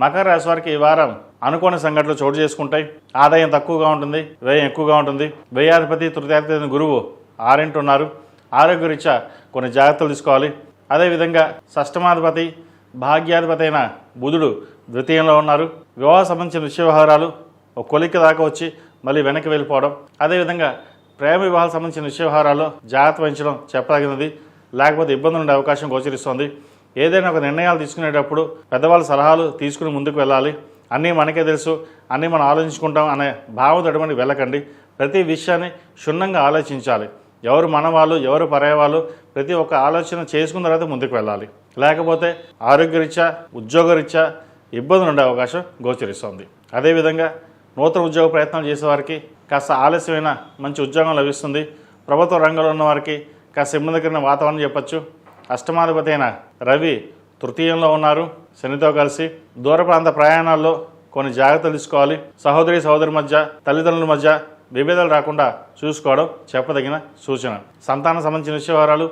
మకర రాశి వారికి ఈ వారం అనుకోని సంఘటనలు చోటు చేసుకుంటాయి. ఆదాయం తక్కువగా ఉంటుంది, వ్యయం ఎక్కువగా ఉంటుంది. వ్యయాధిపతి తృతీయాధిపతి గురువు 6 ఉన్నారు. ఆరోగ్యరీత్యా కొన్ని జాగ్రత్తలు తీసుకోవాలి. అదేవిధంగా షష్టమాధిపతి భాగ్యాధిపతి అయిన బుధుడు ద్వితీయంలో ఉన్నారు. వివాహ సంబంధించిన విషయ వ్యవహారాలు ఒక కొలిక్కి దాకా వచ్చి మళ్ళీ వెనక్కి వెళ్ళిపోవడం. అదేవిధంగా ప్రేమ వివాహాలకు సంబంధించిన విషయ వ్యవహారాల్లో జాగ్రత్త వహించడం చెప్పదగినది, లేకపోతే ఇబ్బందులు ఉండే అవకాశం గోచరిస్తోంది. ఏదైనా ఒక నిర్ణయాలు తీసుకునేటప్పుడు పెద్దవాళ్ళ సలహాలు తీసుకుని ముందుకు వెళ్ళాలి. అన్నీ మనకే తెలుసు, అన్నీ మనం ఆలోచించుకుంటాం అనే భావం తడమని వెళ్ళకండి. ప్రతి విషయాన్ని క్షుణ్ణంగా ఆలోచించాలి. ఎవరు మనవాళ్ళు, ఎవరు పరాయవాళ్ళు, ప్రతి ఒక్క ఆలోచన చేసుకున్న తర్వాత ముందుకు వెళ్ళాలి. లేకపోతే ఆరోగ్యరీత్యా ఉద్యోగరీత్యా ఇబ్బందులు ఉండే అవకాశం గోచరిస్తోంది. అదేవిధంగా నూతన ఉద్యోగ ప్రయత్నాలు చేసేవారికి కాస్త ఆలస్యమైన మంచి ఉద్యోగం లభిస్తుంది. ప్రభుత్వ రంగంలో ఉన్నవారికి కాస్త ఇబ్బందికరమైన వాతావరణం చెప్పచ్చు. అష్టమాధిపతి అయిన రవి తృతీయంలో ఉన్నారు శనితో కలిసి. దూర ప్రాంత ప్రయాణాల్లో కొన్ని జాగ్రత్తలు తీసుకోవాలి. సహోదరి మధ్య, తల్లిదండ్రుల మధ్య విభేదాలు రాకుండా చూసుకోవడం చెప్పదగిన సూచన. సంతానం సంబంధించిన విషయ వ్యవహారాలు,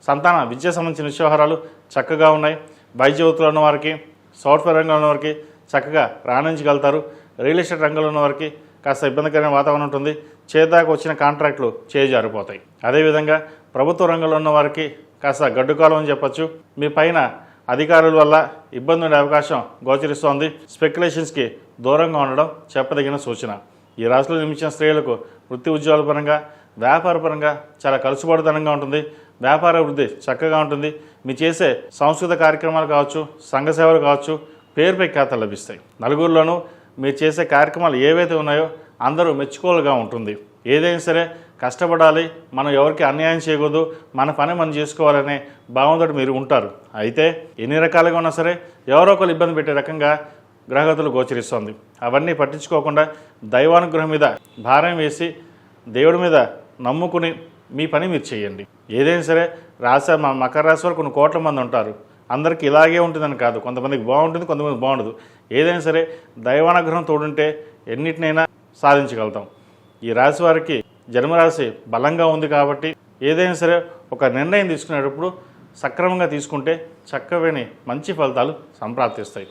సంతాన విద్య సంబంధించిన విషయ వ్యవహారాలు చక్కగా ఉన్నాయి. వైద్య వృత్తిలో ఉన్న వారికి, సాఫ్ట్వేర్ రంగంలో ఉన్న వారికి చక్కగా రాణించగలుగుతారు. రియల్ ఎస్టేట్ రంగంలో ఉన్న వారికి కాస్త ఇబ్బందికరమైన వాతావరణం ఉంటుంది. చేదాకా వచ్చిన కాంట్రాక్టులు చేజారిపోతాయి. అదేవిధంగా ప్రభుత్వ రంగంలో ఉన్న వారికి కాస్త గడ్డుకాలం అని చెప్పచ్చు. మీ పైన అధికారుల వల్ల ఇబ్బంది ఉండే అవకాశం గోచరిస్తోంది. స్పెక్యులేషన్స్కి దూరంగా ఉండడం చెప్పదగిన సూచన. ఈ రాశిలో జన్మించిన స్త్రీలకు వృత్తి ఉద్యోగాల పరంగా, వ్యాపార పరంగా చాలా కలుసుబాటుతనంగా ఉంటుంది. వ్యాపార వృద్ధి చక్కగా ఉంటుంది. మీరు చేసే సాంస్కృతిక కార్యక్రమాలు కావచ్చు, సంఘ సేవలు కావచ్చు, పేరుపై ఖాతాలు లభిస్తాయి. నలుగురిలోనూ మీరు చేసే కార్యక్రమాలు ఏవైతే ఉన్నాయో అందరూ మెచ్చుకోలుగా ఉంటుంది. ఏదైనా సరే కష్టపడాలి, మనం ఎవరికి అన్యాయం చేయకూడదు, మన పని మనం చేసుకోవాలనే భావంతో మీరు ఉంటారు. అయితే ఎన్ని రకాలుగా ఉన్నా సరే ఎవరో ఒకరు ఇబ్బంది పెట్టే రకంగా గ్రహగతులు గోచరిస్తోంది. అవన్నీ పట్టించుకోకుండా దైవానుగ్రహం మీద భారం వేసి దేవుడి మీద నమ్ముకుని మీ పని మీరు చేయండి. ఏదైనా సరే మకర రాశి వారు కొన్ని కోట్ల మంది ఉంటారు. అందరికీ ఇలాగే ఉంటుందని కాదు, కొంతమందికి బాగుంటుంది, కొంతమందికి బాగుండదు. ఏదైనా సరే దైవానుగ్రహం తోడుంటే ఎన్నిటినైనా సాధించగలుగుతాం. ఈ రాశి వారికి జన్మరాశి బలంగా ఉంది కాబట్టి ఏదైనా సరే ఒక నిర్ణయం తీసుకునేటప్పుడు సక్రమంగా తీసుకుంటే చక్కని మంచి ఫలితాలు సంప్రాప్తిస్తాయి.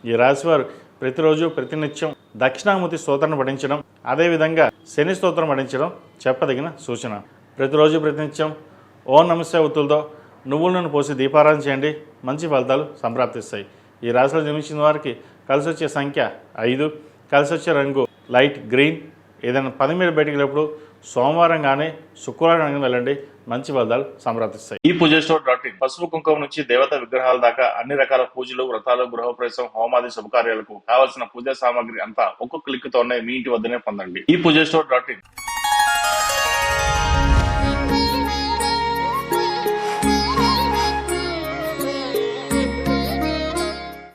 ఈ రాశివారు ప్రతిరోజు ప్రతినిత్యం దక్షిణామూర్తి స్తోత్రాన్ని పఠించడం, అదేవిధంగా శని స్తోత్రం పఠించడం చెప్పదగిన సూచన. ప్రతిరోజు ప్రతినిత్యం ఓం నమస్తే ఒత్తులతో నువ్వుల నూనె పోసి దీపారాధన చేయండి, మంచి ఫలితాలు సంప్రాప్తిస్తాయి. ఈ రాశిలో జన్మించిన వారికి కలిసి వచ్చే సంఖ్య 5, కలిసి వచ్చే రంగు లైట్ గ్రీన్. ఏదైనా పని మీద బయటికి వెళ్ళినప్పుడు సోమవారం కానీ శుక్రవారం కానీ వెళ్ళండి, మంచి ఫలితాలు సంప్రాప్తిస్తాయి. ఈ పూజస్టోర్.in పసుపు కుంకుమ నుంచి దేవతా విగ్రహాల దాకా అన్ని రకాల పూజలు, వ్రతాలు, గృహప్రవేశం, హోమాది శుభకార్యాలకు కావాల్సిన పూజా సామాగ్రి అంతా ఒక్కొక్క క్లిక్ తోనే మీ ఇంటి వద్దనే పొందండి. ఈ పూజస్టోర్.in